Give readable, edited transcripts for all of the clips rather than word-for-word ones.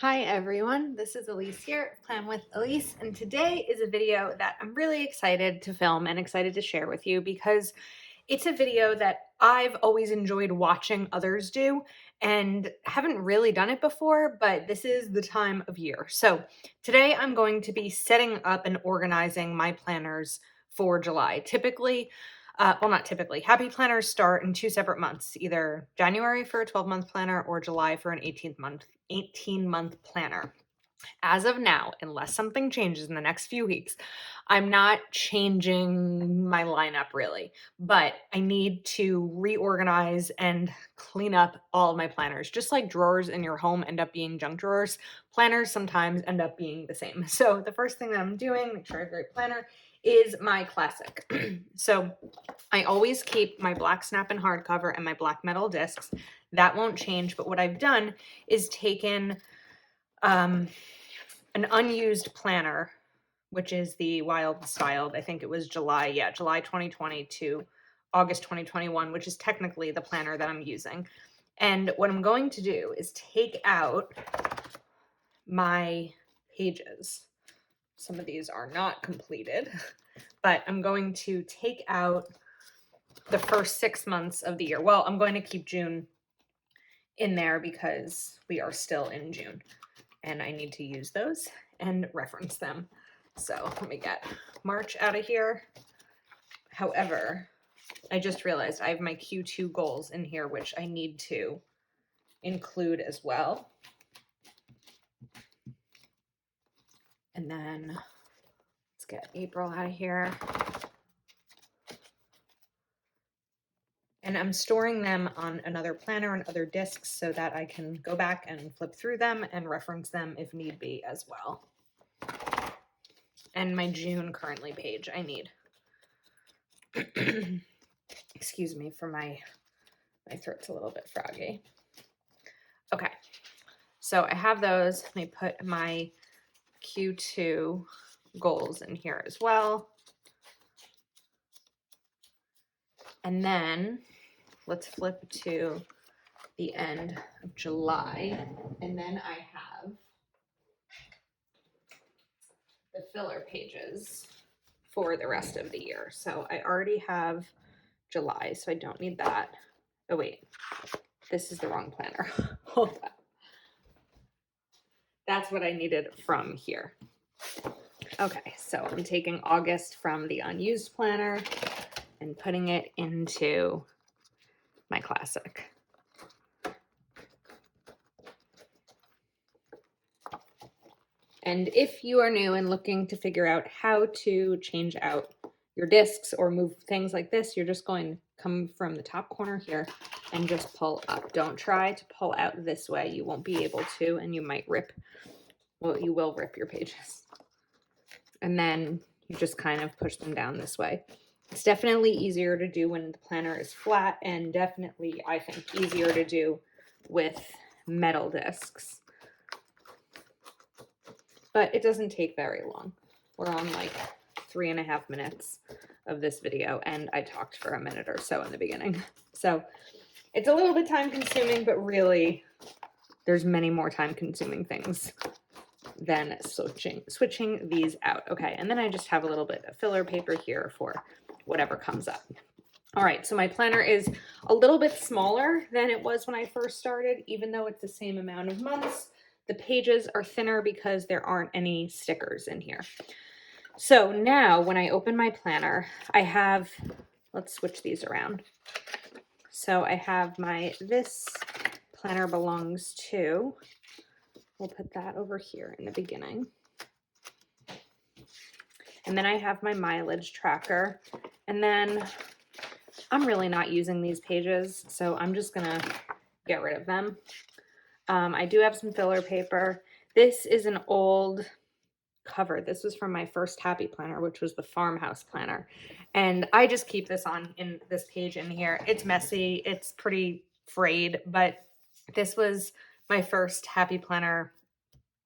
Hi everyone, this is Elise here, Plan with Elise, and today is a video that I'm really excited to film and excited to share with you because it's a video that I've always enjoyed watching others do and haven't really done it before, but this is the time of year. So today I'm going to be setting up and organizing my planners for July. Not typically, happy planners start in two separate months, either January for a 12-month planner or July for an 18-month planner. As of now, unless something changes in the next few weeks, I'm not changing my lineup really, but I need to reorganize and clean up all of my planners. Just like drawers in your home end up being junk drawers, planners sometimes end up being the same. So the first thing that I'm doing, make sure I have a great planner, is my classic. So I always keep my black snap and hardcover and my black metal discs. That won't change, but what I've done is taken an unused planner, which is the Wild Styled. I think it was July 2020 to August 2021, which is technically the planner that I'm using. And what I'm going to do is take out my pages. Some of these are not completed, but I'm going to take out the first 6 months of the year. Well, I'm going to keep June in there because we are still in June and I need to use those and reference them. So let me get March out of here. However, I just realized I have my Q2 goals in here, which I need to include as well. And then let's get April out of here. And I'm storing them on another planner and other discs so that I can go back and flip through them and reference them if need be as well. And my June currently page I need. Excuse me for my throat's a little bit froggy. Okay, so I have those. Let me put my Q2 goals in here as well. And then let's flip to the end of July. And then I have the filler pages for the rest of the year. So I already have July, so I don't need that. Oh wait, this is the wrong planner. Hold on. That's what I needed from here. Okay, so I'm taking August from the unused planner and putting it into my classic. And if you are new and looking to figure out how to change out your discs or move things like this, you're just going to come from the top corner here and just pull up. Don't try to pull out this way. You won't be able to, and you might rip, well, you will rip your pages. And then you just kind of push them down this way. It's definitely easier to do when the planner is flat, and definitely, I think, easier to do with metal discs. But it doesn't take very long. We're on like 3.5 minutes of this video, and I talked for a minute or so in the beginning. So it's a little bit time consuming, but really there's many more time consuming things than switching these out. Okay, and then I just have a little bit of filler paper here for whatever comes up. All right, so my planner is a little bit smaller than it was when I first started, even though it's the same amount of months. The pages are thinner because there aren't any stickers in here. So now when I open my planner, I have, let's switch these around. So I have this planner belongs to, we'll put that over here in the beginning. And then I have my mileage tracker. And then I'm really not using these pages, so I'm just gonna get rid of them. I do have some filler paper. This is an old cover. This was from my first Happy Planner, which was the Farmhouse Planner. And I just keep this on in this page in here. It's messy, it's pretty frayed, but this was my first Happy Planner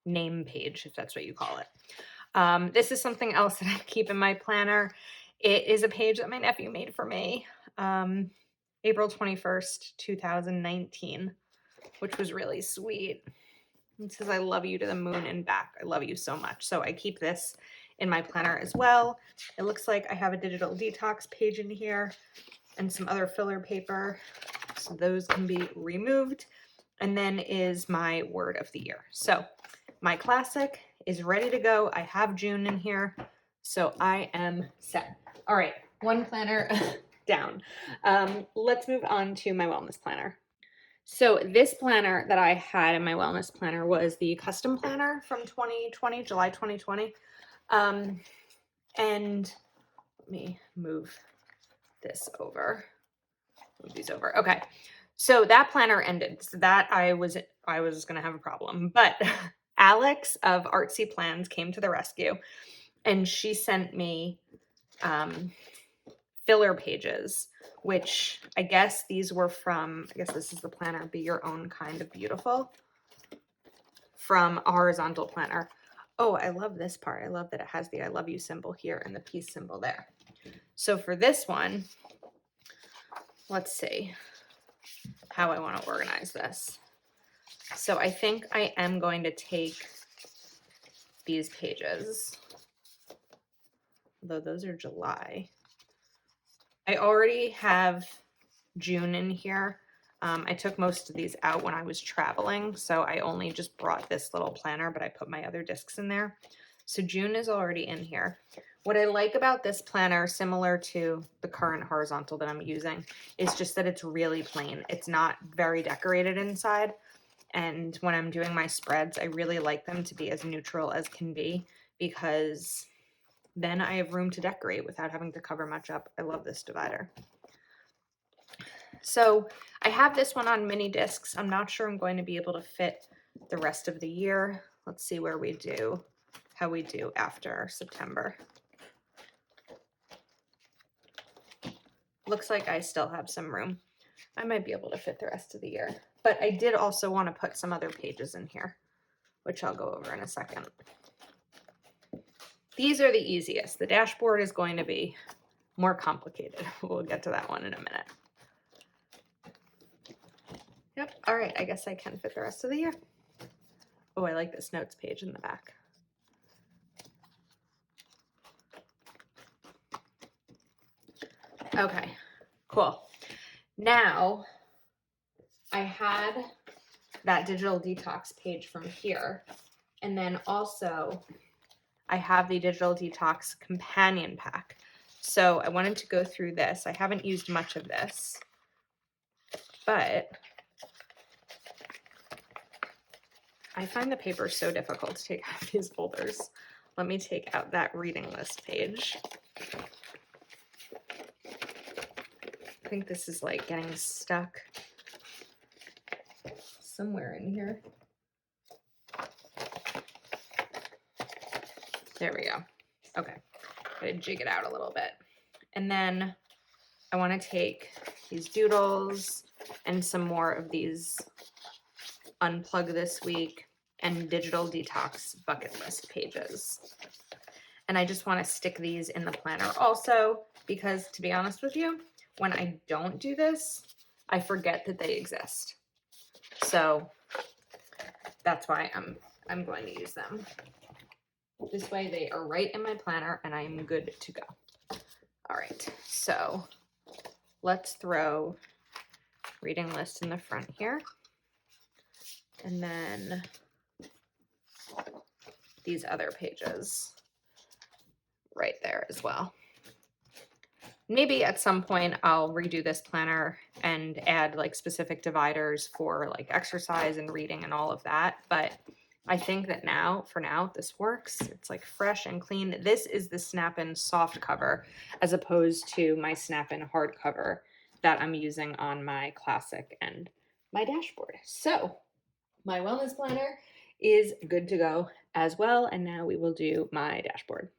name page, if that's what you call it. This is something else that I keep in my planner. It is a page that my nephew made for me, April 21st, 2019, which was really sweet. It says, I love you to the moon and back. I love you so much. So I keep this in my planner as well. It looks like I have a digital detox page in here and some other filler paper. So those can be removed. And then is my word of the year. So my classic is ready to go. I have June in here. So I am set. All right, one planner down. Let's move on to my wellness planner. So this planner that I had in my wellness planner was the custom planner from 2020, July 2020. And let me move this over. Move these over. Okay. So that planner ended. So that I was going to have a problem. But Alex of Artsy Plans came to the rescue, and she sent me filler pages, which I guess these were from, I guess this is the planner, Be Your Own Kind of Beautiful, from a horizontal planner. Oh, I love this part. I love that it has the I love you symbol here and the peace symbol there. So for this one, let's see how I want to organize this. So I think I am going to take these pages, though those are July. I already have June in here. I took most of these out when I was traveling, so I only just brought this little planner, but I put my other discs in there. So June is already in here. What I like about this planner, similar to the current horizontal that I'm using, is just that it's really plain. It's not very decorated inside. And when I'm doing my spreads, I really like them to be as neutral as can be, because then I have room to decorate without having to cover much up. I love this divider. So I have this one on mini discs. I'm not sure I'm going to be able to fit the rest of the year. Let's see where we do, how we do after September. Looks like I still have some room. I might be able to fit the rest of the year, but I did also want to put some other pages in here, which I'll go over in a second. These are the easiest. The dashboard is going to be more complicated. We'll get to that one in a minute. Yep. All right. I guess I can fit the rest of the year. Oh, I like this notes page in the back. Okay, cool. Now I had that digital detox page from here. And then also I have the digital detox companion pack. So I wanted to go through this. I haven't used much of this, but I find the paper so difficult to take out of these folders. Let me take out that reading list page. I think this is like getting stuck somewhere in here. There we go. Okay, gotta jig it out a little bit. And then I want to take these doodles and some more of these unplug this week and digital detox bucket list pages. And I just want to stick these in the planner also, because to be honest with you, when I don't do this, I forget that they exist. So that's why I'm going to use them. This way they are right in my planner and I'm good to go. All right, so let's throw reading list in the front here. And then these other pages right there as well. Maybe at some point I'll redo this planner and add like specific dividers for like exercise and reading and all of that. But I think that for now, this works. It's like fresh and clean. This is the Snap-in soft cover as opposed to my Snap-in hard cover that I'm using on my classic and my dashboard. So my wellness planner is good to go as well. And now we will do my dashboard.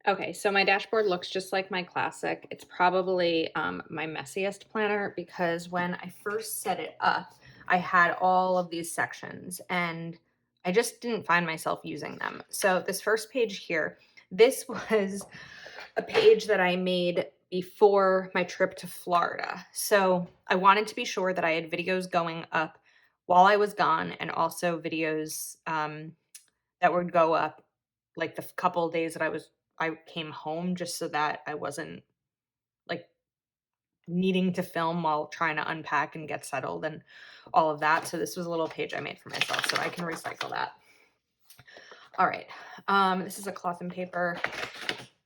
Okay, so my dashboard looks just like my classic. It's probably my messiest planner because when I first set it up, I had all of these sections and I just didn't find myself using them. So this first page here, this was a page that I made before my trip to Florida. So I wanted to be sure that I had videos going up while I was gone, and also videos that would go up like the couple days that I came home, just so that I wasn't like needing to film while trying to unpack and get settled and all of that. So this was a little page I made for myself, so I can recycle that. All right. This is a cloth and paper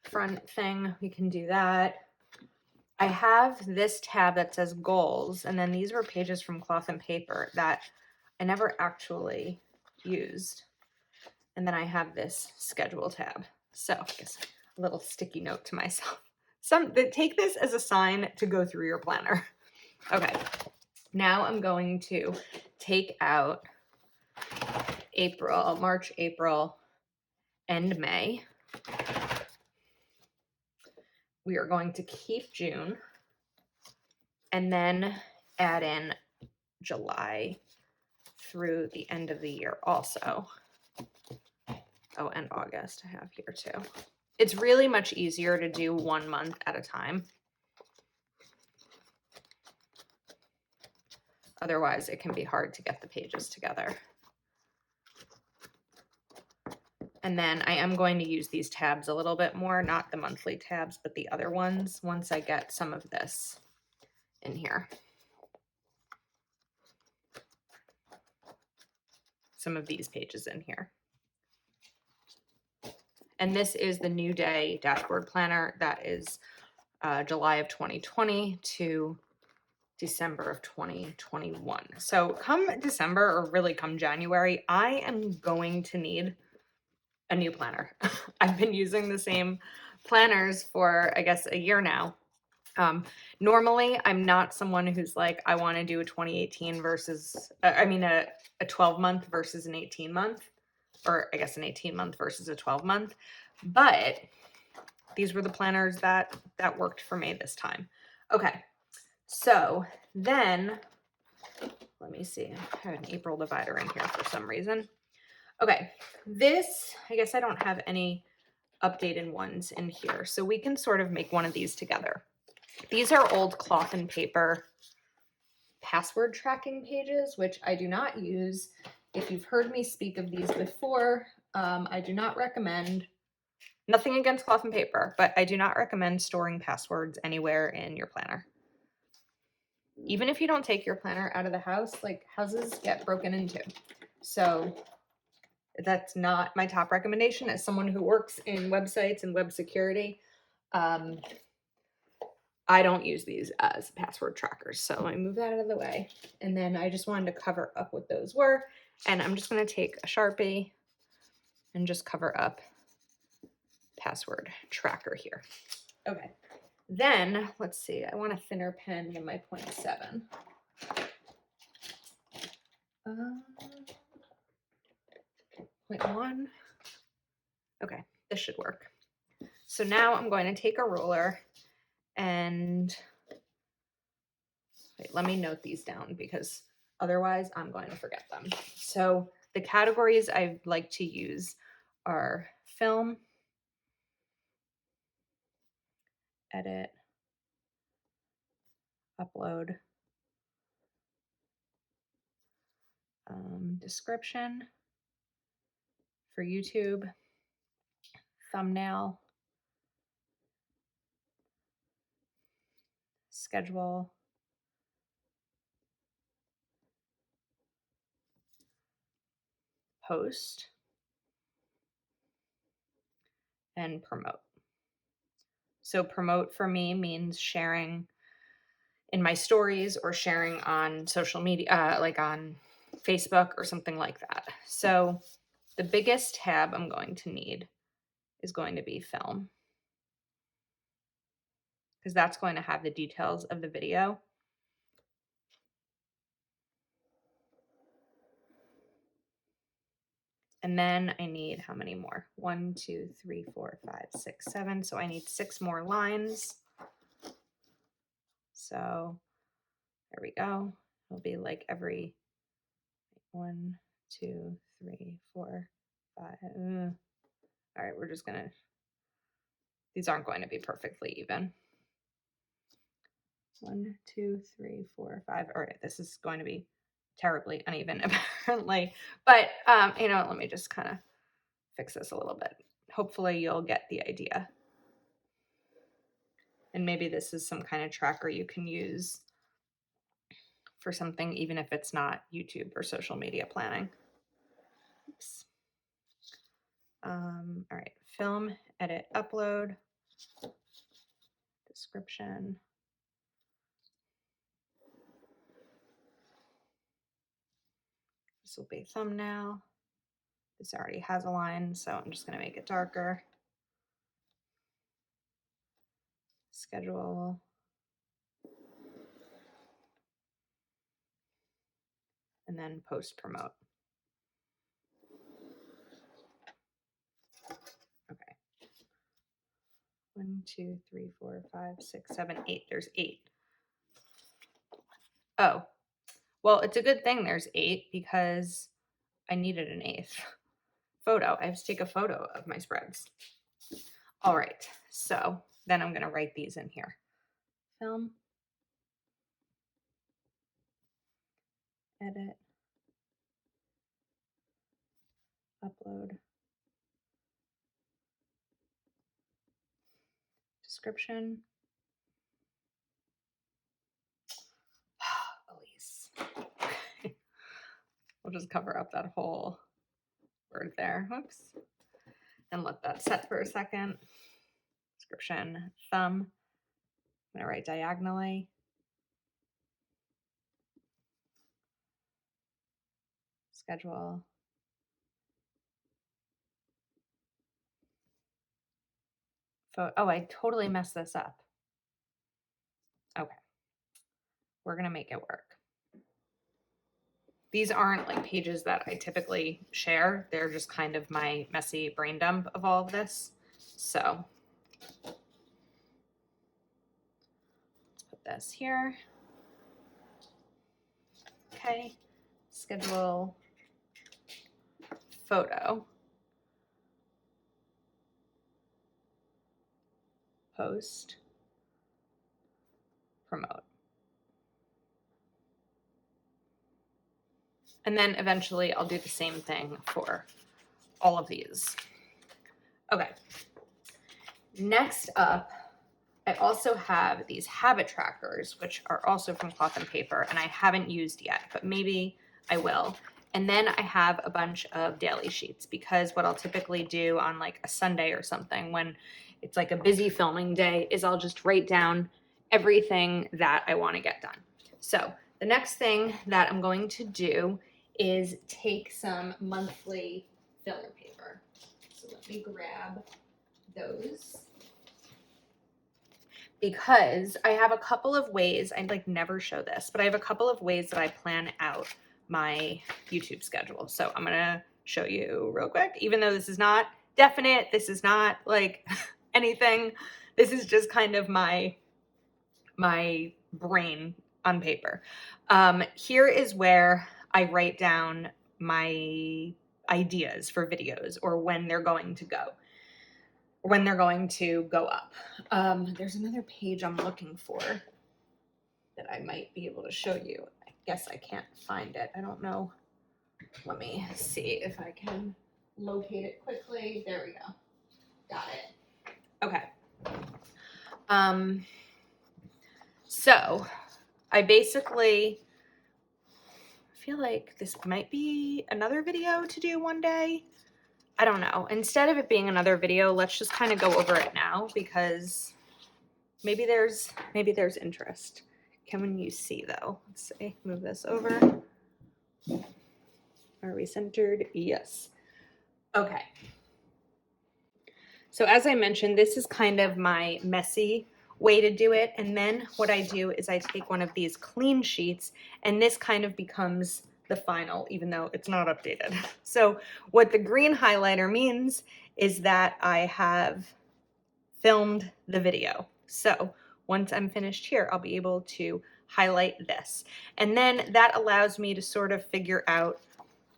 front thing. We can do that. I have this tab that says goals, and then these were pages from cloth and paper that I never actually used. And then I have this schedule tab. So I guess a little sticky note to myself. Take this as a sign to go through your planner. Okay. Now I'm going to take out March, April, and May. We are going to keep June and then add in July through the end of the year also. Oh, and August I have here too. It's really much easier to do 1 month at a time. Otherwise, it can be hard to get the pages together. And then I am going to use these tabs a little bit more, not the monthly tabs, but the other ones once I get some of this in here. Some of these pages in here. And this is the New Day dashboard planner. That is July of 2020 to December of 2021. So come December, or really come January, I am going to need a new planner. I've been using the same planners for, I guess, a year now. Normally, I'm not someone who's like, I want to do a 2018 versus, a 12-month versus an 18-month, or I guess an 18-month versus a 12-month. But these were the planners that worked for me this time. Okay, so then, let me see. I have an April divider in here for some reason. Okay, this, I guess I don't have any updated ones in here, so we can sort of make one of these together. These are old cloth and paper password tracking pages, which I do not use. If you've heard me speak of these before, I do not recommend, nothing against cloth and paper, but I do not recommend storing passwords anywhere in your planner. Even if you don't take your planner out of the house, like houses get broken into. So that's not my top recommendation as someone who works in websites and web security. I don't use these as password trackers. So I move that out of the way. And then I just wanted to cover up what those were. And I'm just going to take a Sharpie and just cover up password tracker here. Okay. Then let's see. I want a thinner pen than my 0.7. 0.1. Okay, this should work. So now I'm going to take a ruler and wait, let me note these down because otherwise I'm going to forget them. So the categories I like to use are film, edit, upload, description for YouTube, thumbnail, schedule, post, and promote. So promote for me means sharing in my stories or sharing on social media, like on Facebook or something like that. So the biggest tab I'm going to need is going to be film, because that's going to have the details of the video. And then I need how many more? 1, 2, 3, 4, 5, 6, 7. So I need 6 more lines. So there we go. It'll be like every 1, 2, 3, 4, 5. All right, we're just gonna, these aren't going to be perfectly even. 1, 2, 3, 4, 5. All right, this is going to be terribly uneven apparently. But, you know, let me just kind of fix this a little bit. Hopefully you'll get the idea. And maybe this is some kind of tracker you can use for something, even if it's not YouTube or social media planning. Oops. All right, film, edit, upload, description. This will be thumbnail. This already has a line, so I'm just going to make it darker. Schedule. And then post promote. Okay. 1, 2, 3, 4, 5, 6, 7, 8. There's 8. Oh, well, it's a good thing there's 8 because I needed an 8th photo. I have to take a photo of my spreads. All right, so then I'm going to write these in here. Film, edit, upload, description. Elise. We'll just cover up that whole word there. Whoops. And let that set for a second. Description, thumb. I'm going to write diagonally. Schedule. Oh, I totally messed this up. Okay. We're going to make it work. These aren't like pages that I typically share. They're just kind of my messy brain dump of all of this. So let's put this here. Okay. Schedule photo. Post. Promote. And then eventually I'll do the same thing for all of these. Okay. Next up, I also have these habit trackers, which are also from Cloth and Paper, and I haven't used yet, but maybe I will. And then I have a bunch of daily sheets, because what I'll typically do on like a Sunday or something when it's like a busy filming day is I'll just write down everything that I want to get done. So the next thing that I'm going to do is take some monthly filler paper. So let me grab those, because I have a couple of ways, I like never show this, but I have a couple of ways that I plan out my YouTube schedule. So I'm gonna show you real quick, even though this is not definite, this is not like anything, this is just kind of my brain on paper. Here is where I write down my ideas for videos, or when they're going to go, when they're going to go up. There's another page I'm looking for that I might be able to show you. I guess I can't find it. I don't know. Let me see if I can locate it quickly. There we go. Got it. Okay. So I basically feel like this might be another video to do one day. I don't know. Instead of it being another video, let's just kind of go over it now, because maybe there's interest. Can you see though? Let's see. Move this over. Are we centered? Yes. Okay. So as I mentioned, this is kind of my messy way to do it. And then what I do is I take one of these clean sheets, and this kind of becomes the final, even though it's not updated. So what the green highlighter means is that I have filmed the video. So once I'm finished here, I'll be able to highlight this. And then that allows me to sort of figure out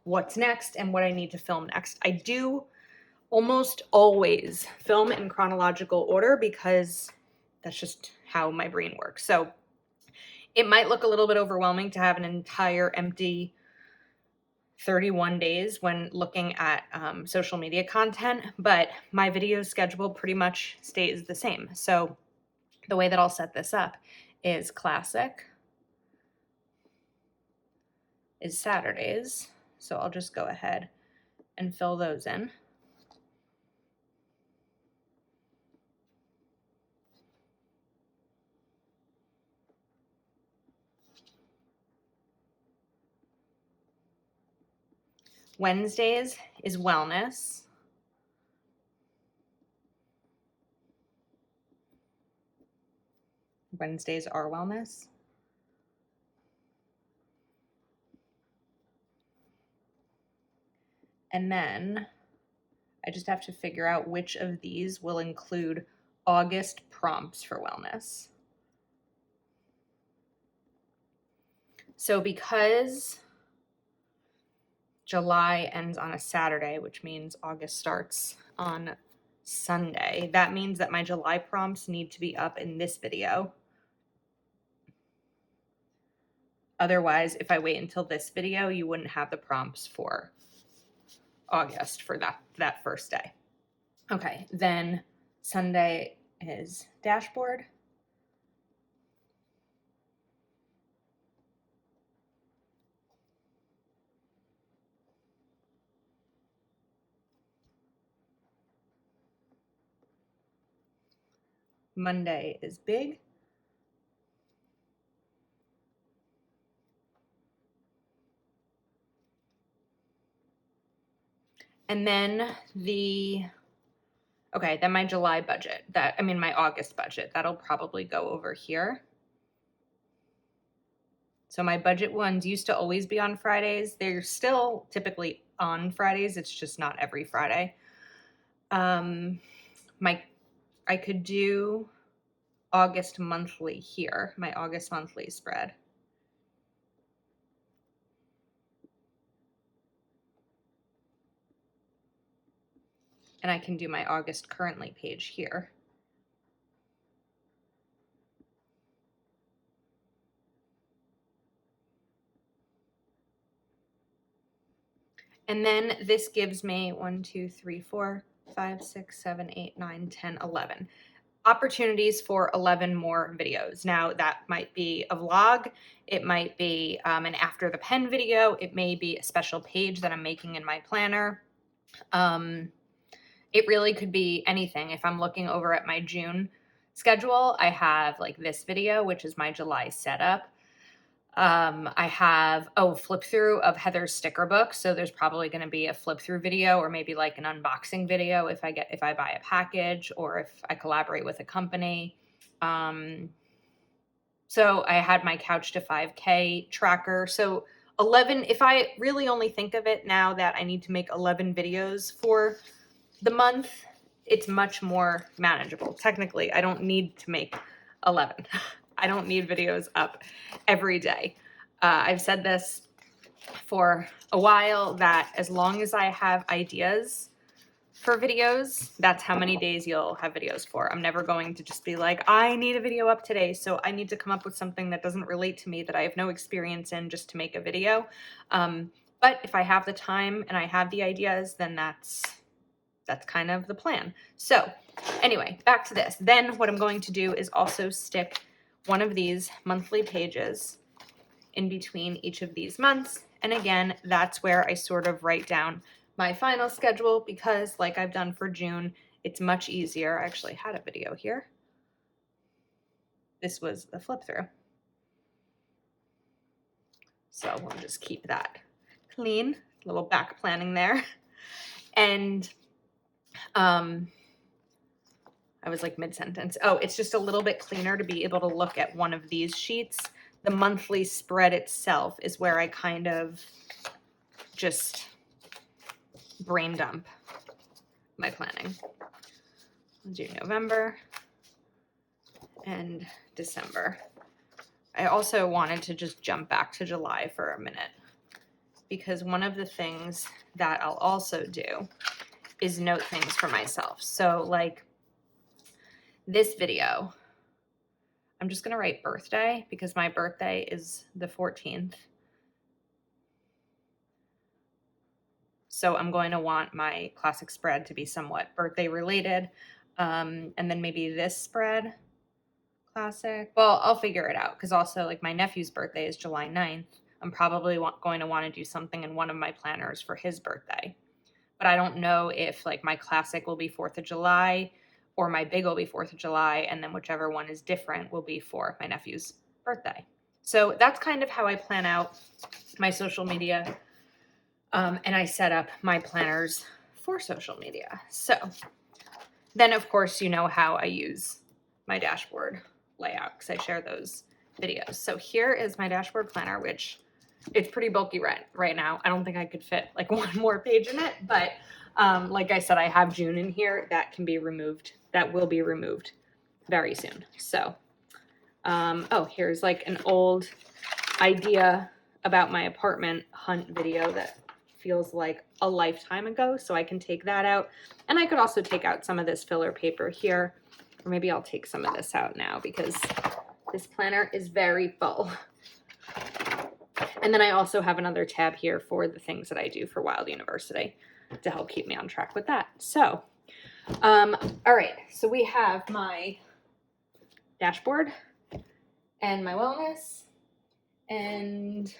what's next and what I need to film next. I do almost always film in chronological order, because that's just how my brain works. So It might look a little bit overwhelming to have an entire empty 31 days when looking at social media content, but my video schedule pretty much stays the same. So the way that I'll set this up is classic is Saturdays. So I'll just go ahead and fill those in. Wednesdays is wellness. Wednesdays are wellness. And then I just have to figure out which of these will include August prompts for wellness. So because July ends on a Saturday, which means August starts on Sunday, that means that my July prompts need to be up in this video. Otherwise, if I wait until this video, you wouldn't have the prompts for August for that first day. Okay, then Sunday is dashboard. Monday is big. And then then my July budget, my August budget, that'll probably go over here. So my budget ones used to always be on Fridays. They're still typically on Fridays. It's just not every Friday. I could do August monthly here, my August monthly spread. And I can do my August currently page here. And then this gives me 1, 2, 3, 4, 5, 6, 7, 8, 9, 10, 11 opportunities for 11 more videos. Now that might be a vlog, it might be an after the pen video, it may be a special page that I'm making in my planner. It really could be anything. If I'm looking over at my June schedule, I have like this video, which is my July setup. I have flip through of Heather's sticker book. So there's probably going to be a flip through video or maybe like an unboxing video if I buy a package or if I collaborate with a company. So I had my Couch to 5K tracker. So 11, if I really only think of it now that I need to make 11 videos for the month, it's much more manageable. Technically, I don't need to make 11. I don't need videos up every day. I've said this for a while that as long as I have ideas for videos, that's how many days you'll have videos for. I'm never going to just be like, I need a video up today, so I need to come up with something that doesn't relate to me, that I have no experience in, just to make a video. But if I have the time and I have the ideas, then that's kind of the plan. So anyway, back to this. Then what I'm going to do is also stick one of these monthly pages in between each of these months. And again, that's where I sort of write down my final schedule, because like I've done for June, it's much easier. I actually had a video here. This was the flip through. So we'll just keep that clean, a little back planning there. And I was like mid-sentence. Oh, it's just a little bit cleaner to be able to look at one of these sheets. The monthly spread itself is where I kind of just brain dump my planning. I'll do November and December. I also wanted to just jump back to July for a minute, because one of the things that I'll also do is note things for myself. So like this video, I'm just going to write birthday because my birthday is the 14th. So I'm going to want my classic spread to be somewhat birthday related. And then maybe this spread, classic. Well, I'll figure it out because also like my nephew's birthday is July 9th. I'm probably going to want to do something in one of my planners for his birthday. But I don't know if like my classic will be 4th of July or my big will be 4th of July. And then whichever one is different will be for my nephew's birthday. So that's kind of how I plan out my social media. And I set up my planners for social media. So then, of course, you know how I use my dashboard layout because I share those videos. So here is my dashboard planner, which it's pretty bulky right now. I don't think I could fit like one more page in it, but like I said, I have June in here that can be removed. That will be removed very soon. So, oh, here's like an old idea about my apartment hunt video that feels like a lifetime ago, so I can take that out. And I could also take out some of this filler paper here, or maybe I'll take some of this out now because this planner is very full. And then I also have another tab here for the things that I do for Wild University to help keep me on track with that. So, all right, so we have my dashboard and my wellness and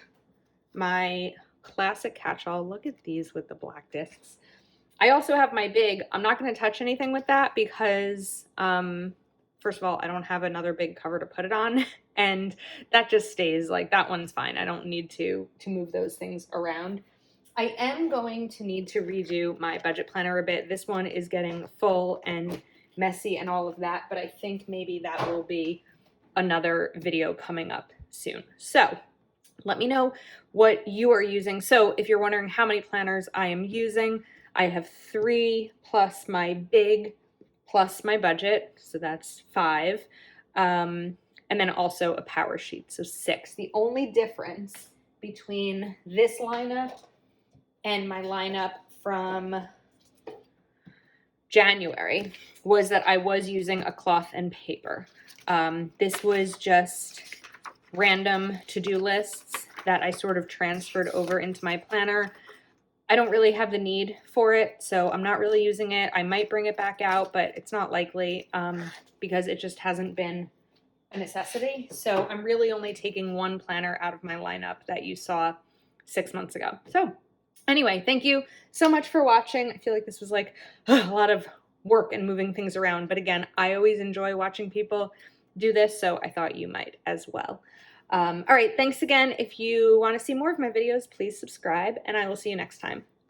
my classic catch-all. Look at these with the black discs. I also have my big. I'm not going to touch anything with that because first of all, I don't have another big cover to put it on, and that just stays like that one's fine. I don't need to move those things around. I am going to need to redo my budget planner a bit. This one is getting full and messy and all of that, but I think maybe that will be another video coming up soon. So let me know what you are using. So if you're wondering how many planners I am using, I have 3 plus my big plus my budget. So that's 5. And then also a power sheet. So 6. The only difference between this lineup and my lineup from January was that I was using a cloth and paper. This was just random to-do lists that I sort of transferred over into my planner. I don't really have the need for it, so I'm not really using it. I might bring it back out, but it's not likely because it just hasn't been a necessity. So I'm really only taking one planner out of my lineup that you saw 6 months ago. So anyway, thank you so much for watching. I feel like this was like a lot of work and moving things around, but again, I always enjoy watching people do this, so I thought you might as well. All right, thanks again. If you want to see more of my videos, please subscribe, and I will see you next time.